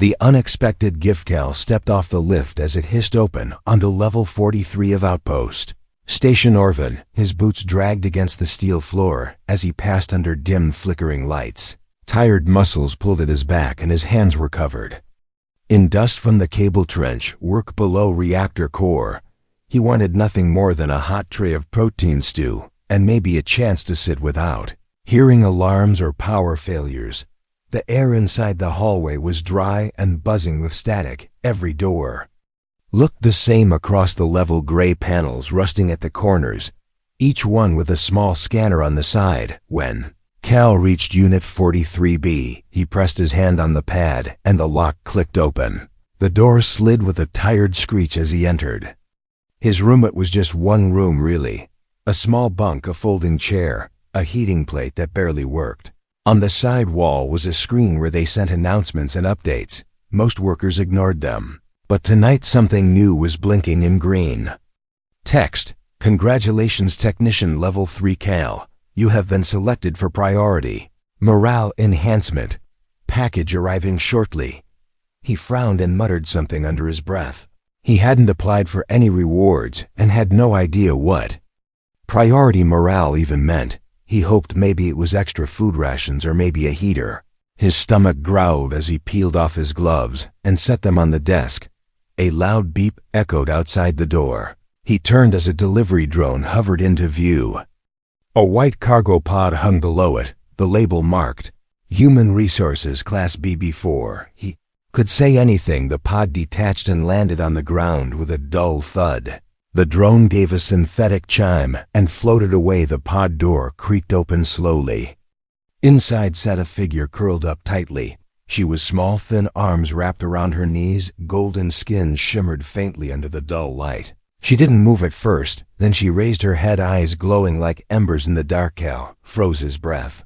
The unexpected gift Cal stepped off the lift as it hissed open onto level 43 of Outpost. Station Orvin, his boots dragged against the steel floor as he passed under dim, flickering lights. Tired muscles pulled at his back and his hands were covered in dust from the cable trench, work below reactor core. He wanted nothing more than a hot tray of protein stew and maybe a chance to sit without hearing alarms or power failures. The air inside the hallway was dry and buzzing with static. Every door looked the same across the level gray panels rusting at the corners, each one with a small scanner on the side. When Cal reached Unit 43B, he pressed his hand on the pad and the lock clicked open. The door slid with a tired screech as he entered. His room, it was just one room really. A small bunk, a folding chair, a heating plate that barely worked. On the side wall was a screen where they sent announcements and updates. Most workers ignored them. But tonight something new was blinking in green. Text: "Congratulations Technician Level 3 Cal. You have been selected for priority. Morale enhancement. Package arriving shortly." He frowned and muttered something under his breath. He hadn't applied for any rewards and had no idea what priority morale even meant. He hoped maybe it was extra food rations or maybe a heater. His stomach growled as he peeled off his gloves and set them on the desk. A loud beep echoed outside the door. He turned as a delivery drone hovered into view. A white cargo pod hung below it, the label marked Human Resources Class BB4. He could say anything. The pod detached and landed on the ground with a dull thud. The drone gave a synthetic chime and floated away. The pod door creaked open slowly. Inside sat a figure curled up tightly. She was small, thin arms wrapped around her knees, golden skin shimmered faintly under the dull light. She didn't move at first, then she raised her head, eyes glowing like embers in the dark. Cal froze, his breath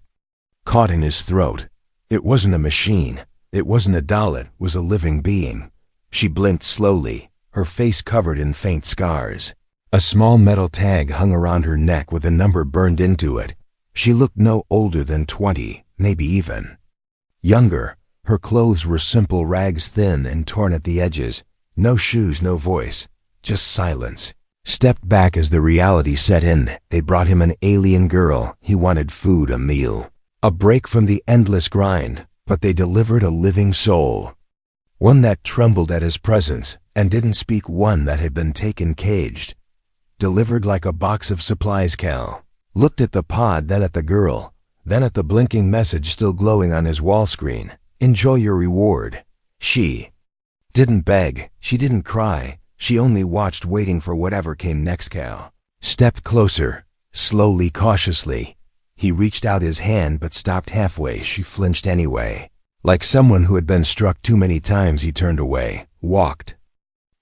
caught in his throat. It wasn't a machine. It wasn't a doll. It was a living being. She blinked slowly, her face covered in faint scars. A small metal tag hung around her neck with a number burned into it. She looked no older than 20, maybe even younger. Her clothes were simple rags, thin and torn at the edges. No shoes, no voice. Just silence. Stepped back as the reality set in. They brought him an alien girl. He wanted food, a meal, a break from the endless grind, but they delivered a living soul. One that trembled at his presence and didn't speak, one that had been taken caged. Delivered like a box of supplies. Cal looked at the pod, then at the girl, then at the blinking message still glowing on his wall screen. Enjoy your reward. She didn't beg. She didn't cry. She only watched, waiting for whatever came next. Cal stepped closer, slowly, cautiously. He reached out his hand but stopped halfway. She flinched anyway. Like someone who had been struck too many times, he turned away, walked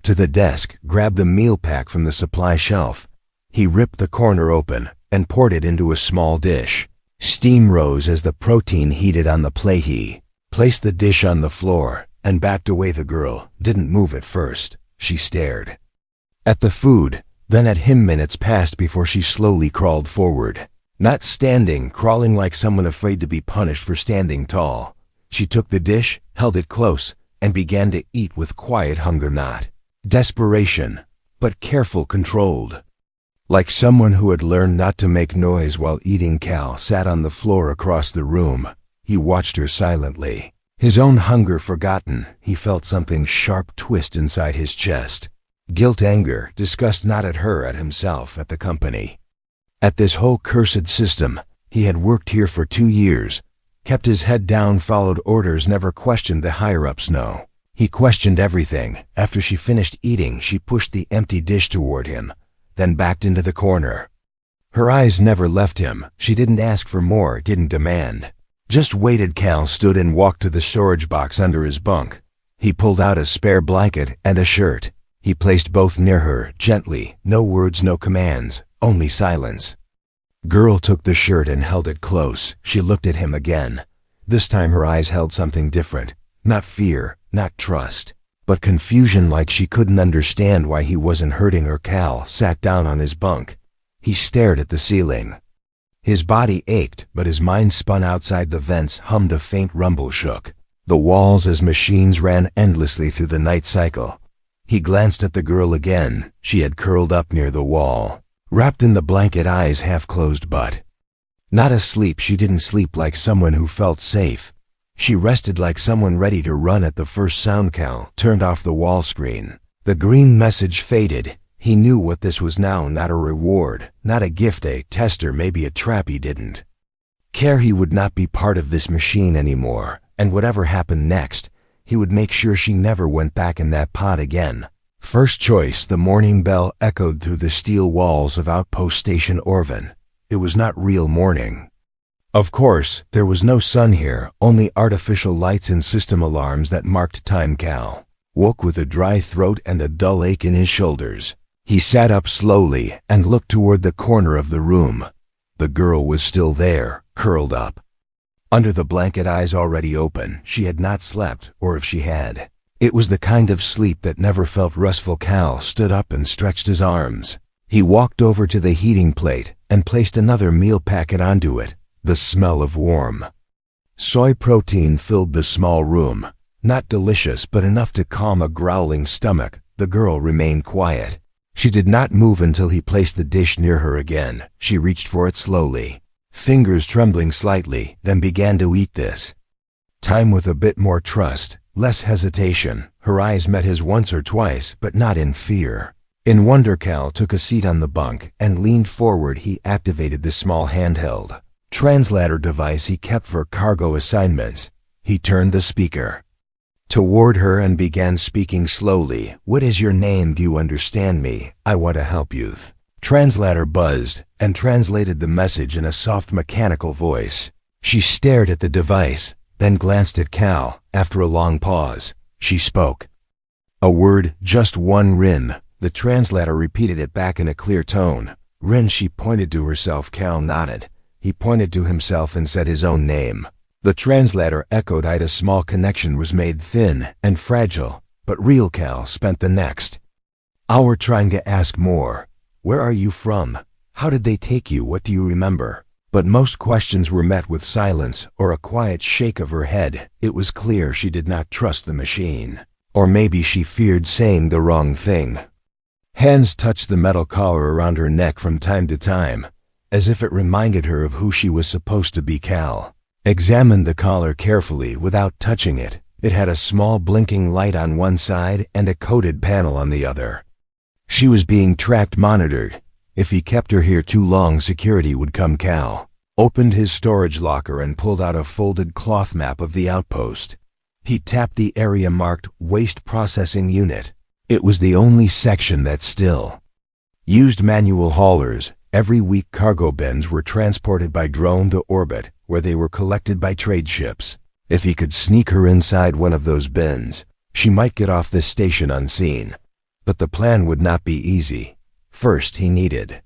to the desk, grabbed a meal pack from the supply shelf. He ripped the corner open and poured it into a small dish. Steam rose as the protein heated on the plate. He placed the dish on the floor and backed away. The girl didn't move at first. She stared at the food, then at him. Minutes passed before she slowly crawled forward. Not standing, crawling like someone afraid to be punished for standing tall. She took the dish, held it close, and began to eat with quiet hunger, not desperation, but careful, controlled. Like someone who had learned not to make noise while eating. Cal sat on the floor across the room. He watched her silently. His own hunger forgotten, he felt something sharp twist inside his chest. Guilt, anger, disgust, not at her, at himself, at the company, at this whole cursed system. He had worked here for 2 years, kept his head down, followed orders, never questioned the higher-ups. No, he questioned everything. After she finished eating, she pushed the empty dish toward him, then backed into the corner. Her eyes never left him. She didn't ask for more, didn't demand. Just waited. Cal stood and walked to the storage box under his bunk. He pulled out a spare blanket and a shirt. He placed both near her, gently. No words, no commands, only silence. Girl took the shirt and held it close. She looked at him again. This time her eyes held something different. Not fear, not trust, but confusion, like she couldn't understand why he wasn't hurting her. Cal sat down on his bunk. He stared at the ceiling. His body ached, but his mind spun outside the vents, hummed a faint rumble, shook. the walls as machines ran endlessly through the night cycle. He glanced at the girl again. She had curled up near the wall, wrapped in the blanket, eyes half closed, but not asleep. She didn't sleep like someone who felt safe. She rested like someone ready to run at the first sound. Cal turned off the wall screen. The green message faded. He knew what this was now, not a reward, not a gift, a tester, maybe a trap. He didn't care. He would not be part of this machine anymore, and whatever happened next, he would make sure she never went back in that pod again. First choice. The morning bell echoed through the steel walls of Outpost Station Orvin. It was not real morning. Of course, there was no sun here, only artificial lights and system alarms that marked time. Cal woke with a dry throat and a dull ache in his shoulders. He sat up slowly and looked toward the corner of the room. The girl was still there, curled up under the blanket, eyes already open. She had not slept, or if she had, it was the kind of sleep that never felt restful. Cal stood up and stretched his arms. He walked over to the heating plate and placed another meal packet onto it. The smell of warm soy protein filled the small room. Not delicious, but enough to calm a growling stomach. The girl remained quiet. She did not move until he placed the dish near her again. She reached for it slowly, fingers trembling slightly, then began to eat this time with a bit more trust, less hesitation. Her eyes met his once or twice, but not in fear. In wonder, Cal took a seat on the bunk and leaned forward. He activated the small handheld translator device he kept for cargo assignments. He turned the speaker toward her and began speaking slowly. "What is your name? Do you understand me? I want to help you." Translator buzzed and translated the message in a soft mechanical voice. She stared at the device, then glanced at Cal. After a long pause, she spoke a word, just one. "Rin." The translator repeated it back in a clear tone. "Rin." She pointed to herself. Cal nodded. He pointed to himself and said his own name. The translator echoed. A small connection was made, thin and fragile, but real. Cal spent the next hour trying to ask more. Where are you from? How did they take you? What do you remember? But most questions were met with silence or a quiet shake of her head. It was clear she did not trust the machine. Or maybe she feared saying the wrong thing. Hands touched the metal collar around her neck from time to time, as if it reminded her of who she was supposed to be. Cal examined the collar carefully without touching it. It had a small blinking light on one side and a coded panel on the other. She was being tracked, monitored. If he kept her here too long, security would come. Cal opened his storage locker and pulled out a folded cloth map of the outpost. He tapped the area marked Waste Processing Unit. It was the only section that still used manual haulers. Every week cargo bins were transported by drone to orbit, where they were collected by trade ships. If he could sneak her inside one of those bins, she might get off this station unseen. But the plan would not be easy. First, he needed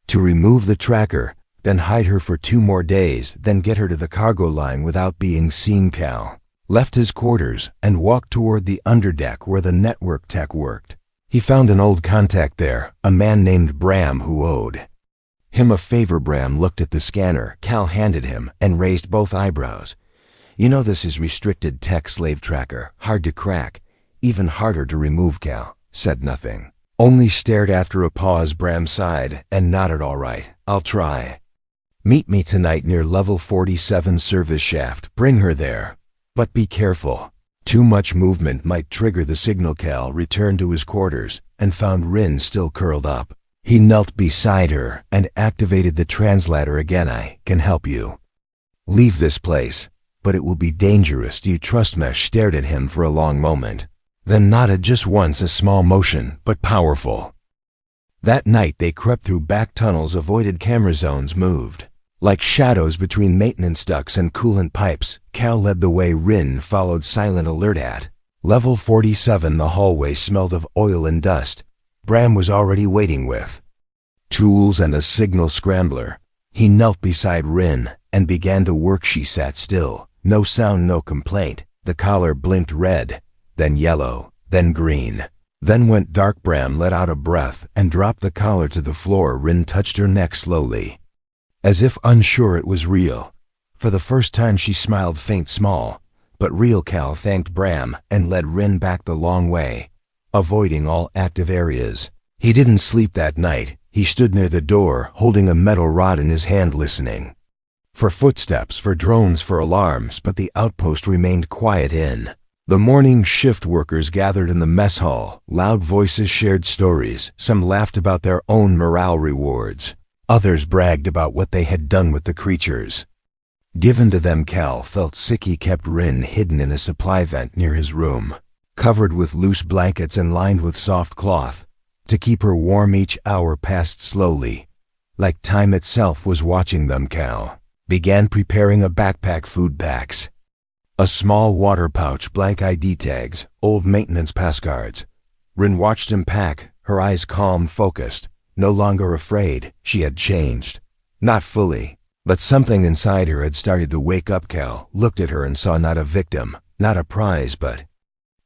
to remove the tracker, then hide her for 2 more days, then get her to the cargo line without being seen. Cal left his quarters and walked toward the underdeck where the network tech worked. He found an old contact there, a man named Bram who owed him a favor. Bram looked at the scanner Cal handed him and raised both eyebrows. "You know, this is restricted tech slave tracker, hard to crack, even harder to remove." Cal said nothing, only stared. After a pause, Bram sighed and nodded. "All right, I'll try. Meet me tonight near level 47 service shaft. Bring her there. But be careful. Too much movement might trigger the signal." Cal returned to his quarters and found Rin still curled up. He knelt beside her and activated the translator again. "I can help you leave this place, but it will be dangerous. Do you trust me?" Stared at him for a long moment, then nodded just once, a small motion, but powerful. That night they crept through back tunnels, avoided camera zones, moved like shadows between maintenance ducts and coolant pipes. Cal led the way. Rin followed, silent, alert. At level 47, the hallway smelled of oil and dust. Bram was already waiting with tools and a signal scrambler. He knelt beside Rin and began to work. She sat still, no sound, no complaint. The collar blinked red, then yellow, then green, then went dark. Bram let out a breath and dropped the collar to the floor. Rin touched her neck slowly, as if unsure it was real. For the first time she smiled, faint, small, But real Cal thanked Bram and led Rin back the long way, avoiding all active areas. He didn't sleep that night. He stood near the door, holding a metal rod in his hand, listening. For footsteps, for drones, for alarms, but the outpost remained quiet in. The morning shift workers gathered in the mess hall. Loud voices shared stories. Some laughed about their own morale rewards. Others bragged about what they had done with the creatures. Given to them, Cal felt sick. He kept Rin hidden in a supply vent near his room, covered with loose blankets and lined with soft cloth. To keep her warm, each hour passed slowly, like time itself was watching them. Cal began preparing a backpack, food packs, a small water pouch, blank ID tags, old maintenance pass cards. Rin watched him pack, her eyes calm, focused, no longer afraid. She had changed. Not fully, but something inside her had started to wake up. Cal looked at her and saw not a victim, not a prize, but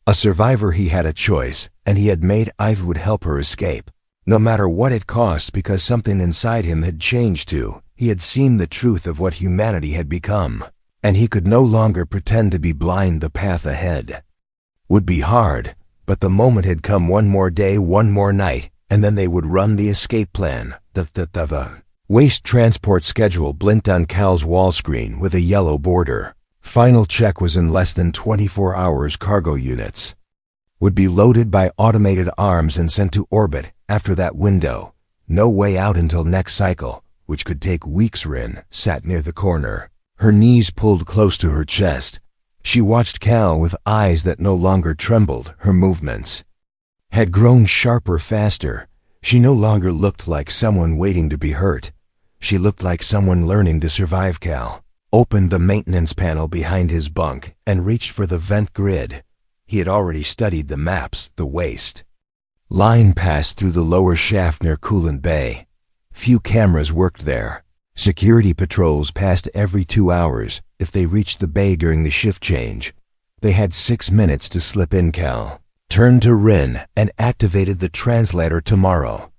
a survivor. He had a choice, and he had made. Ivy would help her escape, no matter what it cost, because something inside him had changed too. He had seen the truth of what humanity had become, and he could no longer pretend to be blind. The path ahead would be hard, but the moment had come. One more day, one more night, and then they would run the escape plan. The waste transport schedule blinked on Cal's wall screen with a yellow border. Final check was in less than 24 hours. Cargo units would be loaded by automated arms and sent to orbit. After that window, no way out until next cycle, which could take weeks. Rin sat near the corner, her knees pulled close to her chest. She watched Cal with eyes that no longer trembled. Her movements had grown sharper, faster. She no longer looked like someone waiting to be hurt. She looked like someone learning to survive. Cal opened the maintenance panel behind his bunk and reached for the vent grid. He had already studied the maps. The waste line passed through the lower shaft near coolant bay. Few cameras worked there. Security patrols passed every 2 hours. If they reached the bay during the shift change, they had 6 minutes to slip in. Cal turned to Rin and activated the translator. Tomorrow,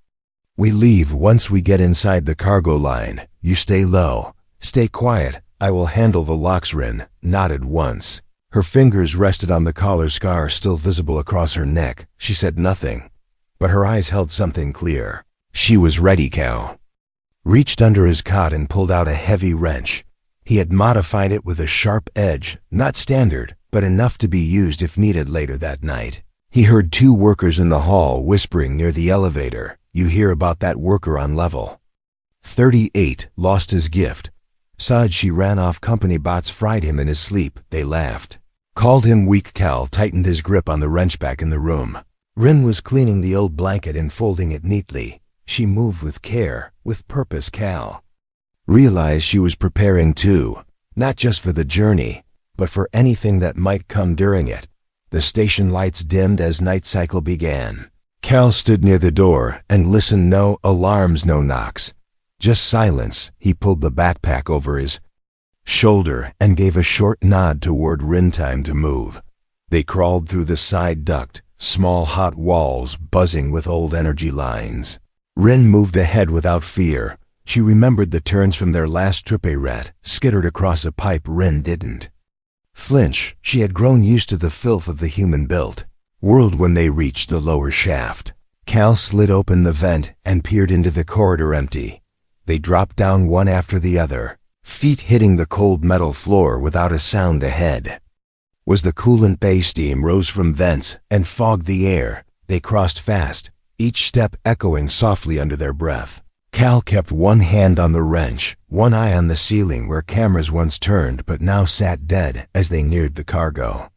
we leave. Once we get inside the cargo line, you stay low, stay quiet. I will handle the locks. Rin nodded once. Her fingers rested on the collar scar still visible across her neck. She said nothing, but her eyes held something clear. She was ready. Cal reached under his cot and pulled out a heavy wrench. He had modified it with a sharp edge, not standard, but enough to be used if needed later that night. He heard 2 workers in the hall whispering near the elevator. You hear about that worker on level 38, lost his gift. Saj, she ran off. Company bots fried him in his sleep. They laughed, called him weak. Cal tightened his grip on the wrench back in the room. Rin was cleaning the old blanket and folding it neatly. She moved with care, with purpose. Cal realized she was preparing too, not just for the journey, but for anything that might come during it. The station lights dimmed as night cycle began. Cal stood near the door and listened. No alarms, no knocks, just silence. He pulled the backpack over his shoulder and gave a short nod toward Rin. Time to move. They crawled through the side duct, small hot walls buzzing with old energy lines. Rin moved ahead without fear. She remembered the turns from their last trip. A rat skittered across a pipe. Rin didn't flinch. She had grown used to the filth of the human-built world. When they reached the lower shaft, Cal slid open the vent and peered into the corridor. Empty. They dropped down one after the other, feet hitting the cold metal floor without a sound. Ahead was the coolant bay. Steam rose from vents and fogged the air. They crossed fast, each step echoing softly under their breath. Cal kept one hand on the wrench, one eye on the ceiling where cameras once turned but now sat dead. As they neared the cargo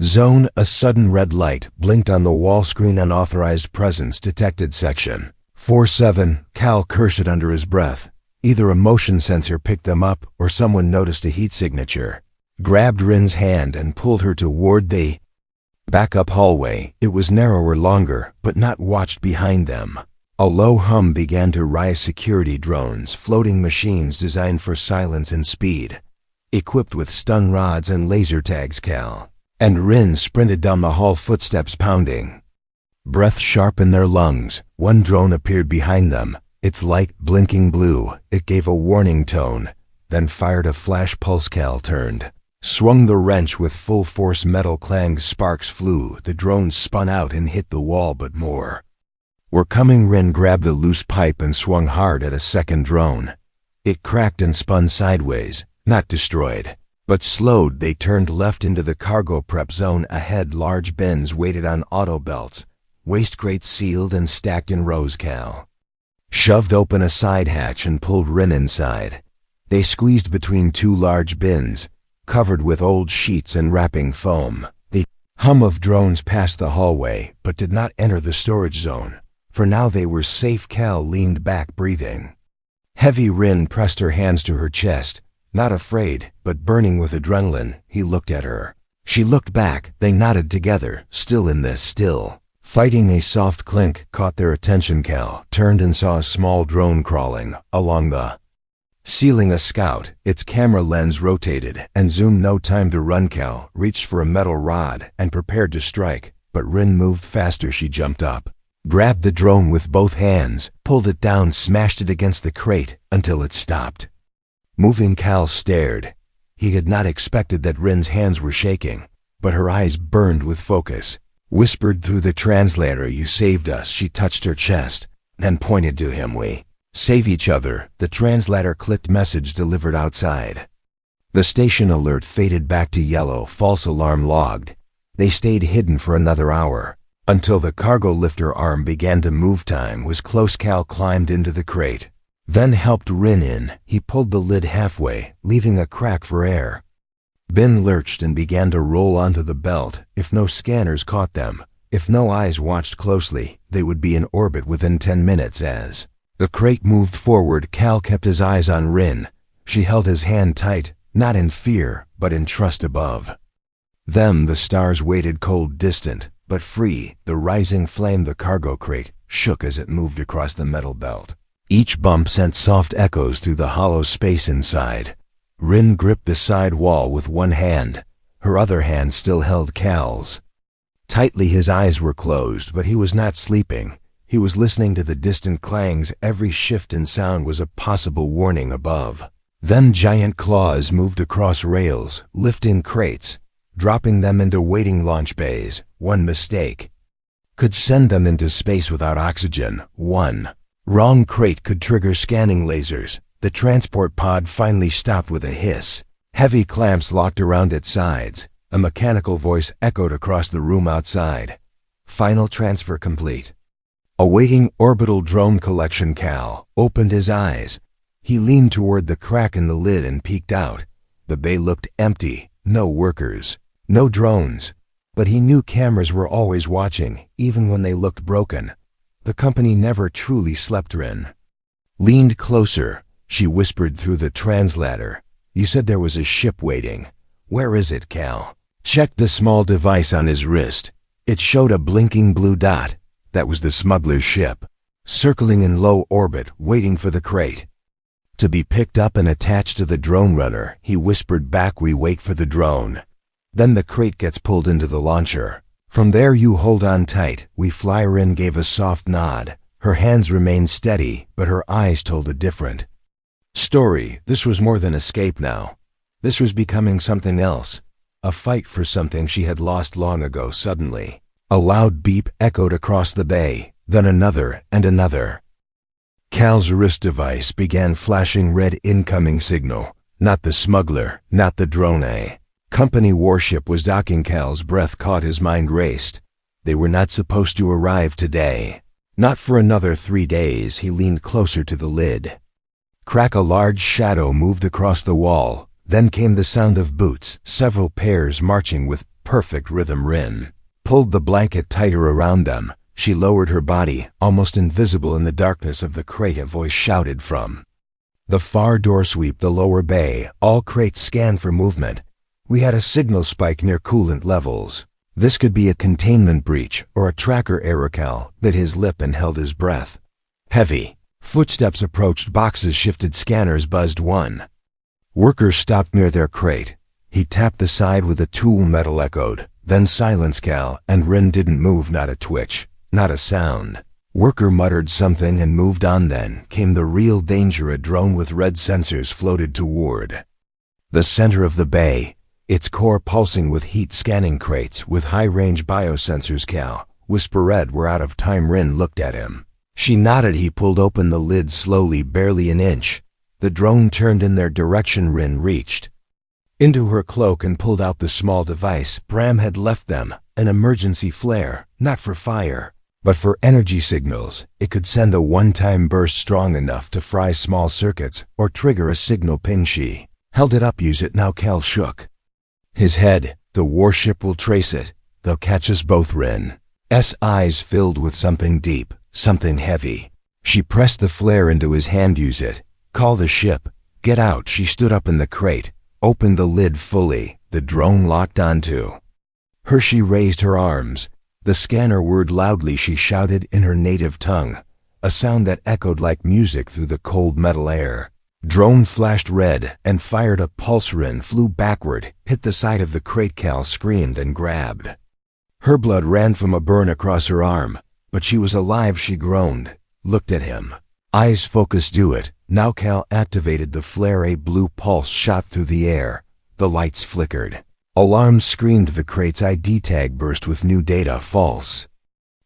zone, a sudden red light blinked on the wall screen. Unauthorized presence detected. Section 47. Cal cursed under his breath. Either a motion sensor picked them up or someone noticed a heat signature. Grabbed Rin's hand and pulled her toward the backup hallway. It was narrower, longer, but not watched behind them. A low hum began to rise. Security drones, floating machines designed for silence and speed, equipped with stun rods and laser tags. Cal and Rin sprinted down the hall, footsteps pounding, breath sharp in their lungs. One drone appeared behind them, its light blinking blue. It gave a warning tone, then fired a flash pulse. Cal turned. Swung the wrench with full force, metal clanged, sparks flew, the drone spun out and hit the wall, but more were coming. Rin grabbed the loose pipe and swung hard at a second drone. It cracked and spun sideways, not destroyed, but slowed. They turned left into the cargo prep zone ahead. Large bins waited on auto belts, waste crates sealed and stacked in rows. Cal shoved open a side hatch and pulled Rin inside. They squeezed between two large bins, covered with old sheets and wrapping foam. The hum of drones passed the hallway, but did not enter the storage zone. For now they were safe. Cal leaned back, breathing heavy. Rin pressed her hands to her chest, not afraid, but burning with adrenaline. He looked at her. She looked back. They nodded together, still in this, still fighting. A soft clink caught their attention. Cal turned and saw a small drone crawling along the ceiling. A scout. Its camera lens rotated and zoomed. No time to run. Cal reached for a metal rod and prepared to strike, but Rin moved faster. She jumped up, grabbed the drone with both hands, pulled it down, smashed it against the crate until it stopped moving. Cal stared. He had not expected that Rin's hands were shaking, but her eyes burned with focus. Whispered through the translator, "You saved us." She touched her chest, then pointed to him. "We save each other." The translator clicked. Message delivered outside. The station alert faded back to yellow. False alarm logged. They stayed hidden for another hour, until the cargo lifter arm began to move. Time was close. Cal climbed into the crate, then helped Rin in. He pulled the lid halfway, leaving a crack for air. Bin lurched and began to roll onto the belt. If no scanners caught them, if no eyes watched closely, they would be in orbit within 10 minutes. As the crate moved forward, Cal kept his eyes on Rin. She held his hand tight, not in fear, but in trust. Above them, the stars waited, cold, distant, but free. The rising flame, the cargo crate, shook as it moved across the metal belt. Each bump sent soft echoes through the hollow space inside. Rin gripped the side wall with one hand. Her other hand still held Cal's tightly. His eyes were closed, but he was not sleeping. He was listening to the distant clangs. Every shift in sound was a possible warning above. Then giant claws moved across rails, lifting crates, dropping them into waiting launch bays. One mistake could send them into space without oxygen. One wrong crate could trigger scanning lasers. The transport pod finally stopped with a hiss. Heavy clamps locked around its sides. A mechanical voice echoed across the room outside. "Final transfer complete." Awaiting orbital drone collection. Cal opened his eyes. He leaned toward the crack in the lid and peeked out. The bay looked empty. No workers, no drones. But he knew cameras were always watching, even when they looked broken. The company never truly slept. Rin leaned closer. She whispered through the translator, "You said there was a ship waiting. Where is it?" Cal checked the small device on his wrist. It showed a blinking blue dot. That was the smuggler's ship, circling in low orbit, waiting for the crate to be picked up and attached to the drone runner. He whispered back, "We wait for the drone. Then the crate gets pulled into the launcher. From there you hold on tight. We fly." Rin gave a soft nod. Her hands remained steady, but her eyes told a different story. This was more than escape now. This was becoming something else. A fight for something she had lost long ago. Suddenly, a loud beep echoed across the bay, then another and another. Cal's wrist device began flashing red incoming signal. Not the smuggler, not the drone. A company warship was docking. Cal's breath caught. His mind raced. They were not supposed to arrive today. Not for another 3 days. He leaned closer to the lid. Crack. A large shadow moved across the wall. Then came the sound of boots, several pairs marching with perfect rhythm. Rin pulled the blanket tighter around them. She lowered her body, almost invisible in the darkness of the crate. A voice shouted from the far door. "Sweep the lower bay. All crates scan for movement. We had a signal spike near coolant levels. This could be a containment breach or a tracker error." Cal bit his lip and held his breath. Heavy footsteps approached. Boxes shifted. Scanners buzzed. One worker stopped near their crate. He tapped the side with a tool. Metal echoed. Then silence. Cal and Rin didn't move. Not a twitch, not a sound. Worker muttered something and moved on. Then came the real danger. A drone with red sensors floated toward the center of the bay. its core pulsing with heat. Scanning crates with high-range biosensors. Cal, whispered. We're out of time. Rin looked at him. She nodded. He pulled open the lid slowly, barely an inch. The drone turned in their direction. Rin reached into her cloak and pulled out the small device Bram had left them, an emergency flare, not for fire, but for energy signals. It could send a one-time burst strong enough to fry small circuits or trigger a signal ping. She held it up. Use it now. Cal shook his head. The warship will trace it. They'll catch us both. Rin's eyes filled with something deep, something heavy. She pressed the flare into his hand. Use it. Call the ship. Get out. She stood up in the crate, opened the lid fully. The drone locked onto her. She raised her arms. The scanner whirred loudly. She shouted in her native tongue, a sound that echoed like music through the cold metal air. Drone flashed red and fired a pulse. Rin flew backward, hit the side of the crate. Cal screamed and grabbed. Her blood ran from a burn across her arm, but she was alive. She groaned, looked at him. Eyes focused. Do it. Now. Cal activated the flare. A blue pulse shot through the air. The lights flickered. Alarms screamed. The crate's ID tag burst with new data. False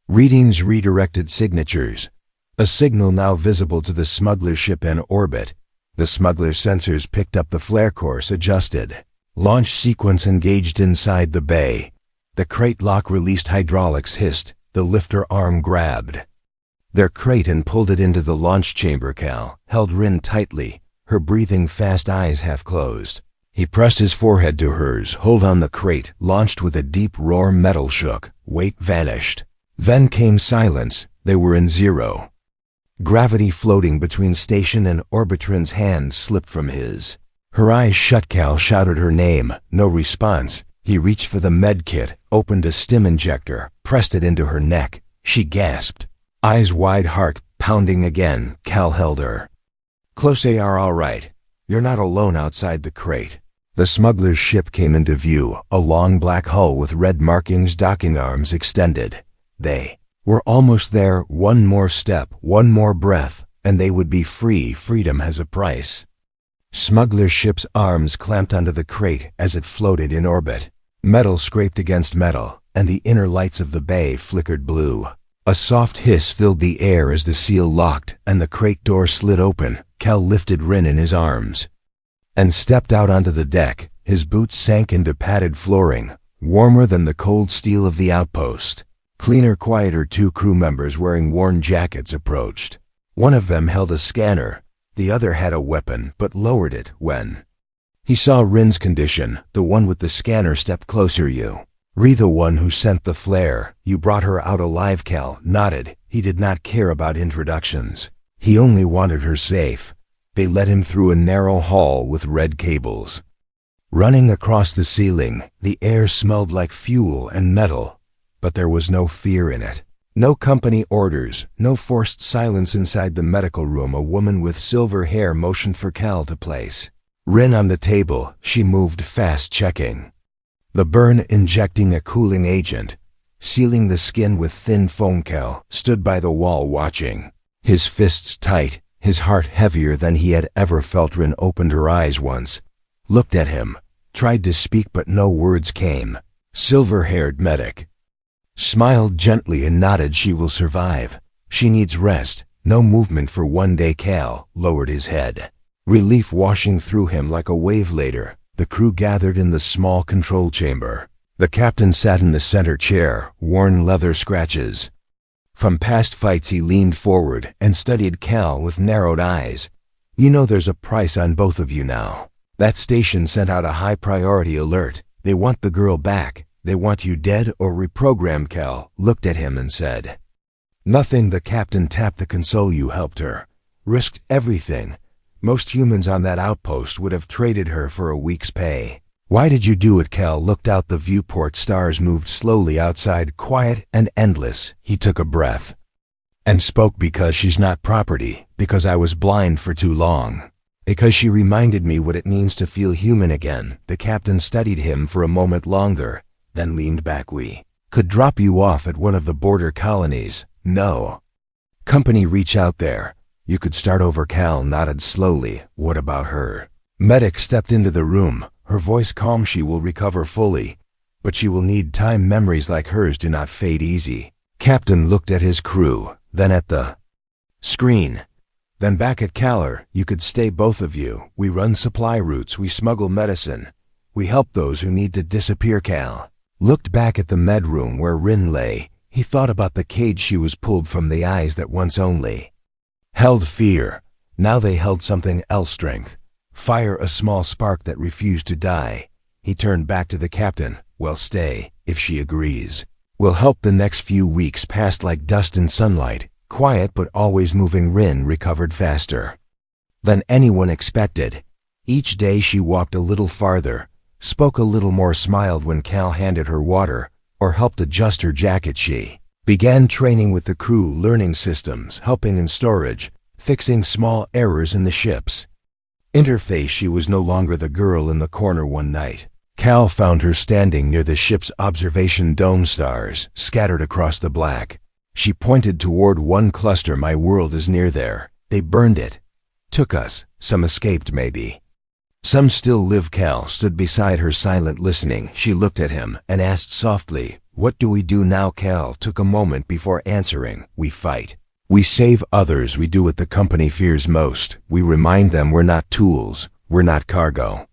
readings. Redirected signatures. A signal now visible to the smuggler ship in orbit. The smuggler's sensors picked up the flare course. Adjusted. Launch sequence engaged inside the bay. The crate lock released. Hydraulics hissed. The lifter arm grabbed their crate and pulled it into the launch chamber. Cal held Rin tightly, her breathing fast, eyes half closed. He pressed his forehead to hers. Hold on. The crate launched with a deep roar. Metal shook. Weight vanished. Then came silence. They were in zero gravity, floating between station and orbit. Rin's hand slipped from his. Her eyes shut. Cal shouted her name. No response. He reached for the med kit, opened a stim injector, pressed it into her neck. She gasped, eyes wide, heart pounding again. Cal held her close. They are all right. You're not alone outside the crate. The smuggler's ship came into view, a long black hull with red markings, docking arms extended. They were almost there. One more step, one more breath, and they would be free. Freedom has a price. Smuggler's ship's arms clamped onto the crate as it floated in orbit. Metal scraped against metal, and the inner lights of the bay flickered blue. A soft hiss filled the air as the seal locked and the crate door slid open. Cal lifted Rin in his arms and stepped out onto the deck. His boots sank into padded flooring, warmer than the cold steel of the outpost. Cleaner, quieter. Two crew members wearing worn jackets approached. One of them held a scanner. The other had a weapon, but lowered it when he saw Rin's condition. The one with the scanner stepped closer. You the one who sent the flare. You brought her out alive. Cal nodded. He did not care about introductions. He only wanted her safe. They led him through a narrow hall with red cables running across the ceiling. The air smelled like fuel and metal, but there was no fear in it. No company orders, no forced silence. Inside the medical room, a woman with silver hair motioned for Cal to place Rin on the table. She moved fast, checking the burn, injecting a cooling agent, sealing the skin with thin foam. Cal stood by the wall watching, his fists tight, his heart heavier than he had ever felt. Rin opened her eyes once, looked at him, tried to speak, but no words came. Silver-haired medic smiled gently and nodded. She will survive. She needs rest, no movement for one day. Cal lowered his head, relief washing through him like a wave. Later, the crew gathered in the small control chamber. The captain sat in the center chair, worn leather scratches from past fights. He leaned forward and studied Cal with narrowed eyes. You know, there's a price on both of you now. That station sent out a high-priority alert. They want the girl back. They want you dead or reprogrammed. Cal looked at him and said nothing. The captain tapped the console. You helped her, risked everything. Most humans on that outpost would have traded her for a week's pay. Why did you do it? Cal looked out the viewport. Stars moved slowly outside, quiet and endless. He took a breath and spoke. Because she's not property. Because I was blind for too long. Because she reminded me what it means to feel human again. The captain studied him for a moment longer, then leaned back. We could drop you off at one of the border colonies. No company reach out there. You could start over. Cal nodded slowly. What about her? Medic stepped into the room, her voice calm. She will recover fully, but she will need time. Memories like hers do not fade easy. Captain looked at his crew, then at the screen, then back at Caller. You could stay, both of you. We run supply routes, we smuggle medicine. We help those who need to disappear. Cal looked back at the med room where Rin lay. He thought about the cage she was pulled from, the eyes that once only held fear. Now they held something else, strength, fire, a small spark that refused to die. He turned back to the captain. Well, stay, if she agrees. We'll help. The next few weeks passed like dust in sunlight, quiet but always moving. Rin recovered faster than anyone expected. Each day she walked a little farther, spoke a little more, smiled when Cal handed her water or helped adjust her jacket. She began training with the crew, learning systems, helping in storage, fixing small errors in the ship's interface. She was no longer the girl in the corner. One night, Cal found her standing near the ship's observation dome, stars scattered across the black. She pointed toward one cluster. My world is near there. They burned it. Took us. Some escaped, maybe. Some still live. Cal stood beside her, silent, listening. She looked at him and asked softly, "What do we do now?" Cal took a moment before answering. "We fight. We save others. We do what the company fears most. We remind them we're not tools. We're not cargo.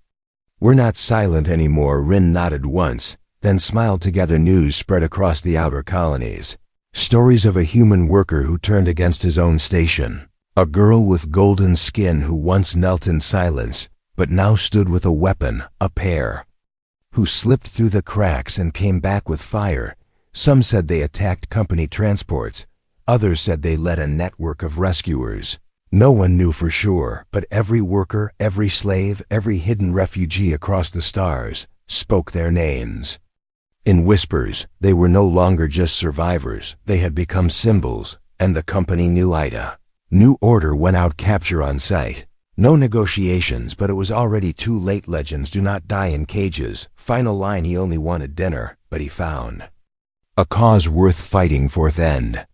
We're not silent anymore." Rin nodded once, then smiled. Together news spread across the outer colonies. Stories of a human worker who turned against his own station. A girl with golden skin who once knelt in silence, but now stood with a weapon. A pair who slipped through the cracks and came back with fire. Some said they attacked company transports. Others said they led a network of rescuers. No one knew for sure, but every worker, every slave, every hidden refugee across the stars spoke their names. In whispers, they were no longer just survivors. They had become symbols, and the company knew. Ida. New order went out. Capture on sight. No negotiations, but it was already too late. Legends do not die in cages. Final line. He only wanted dinner, but he found a cause worth fighting. Fourth end.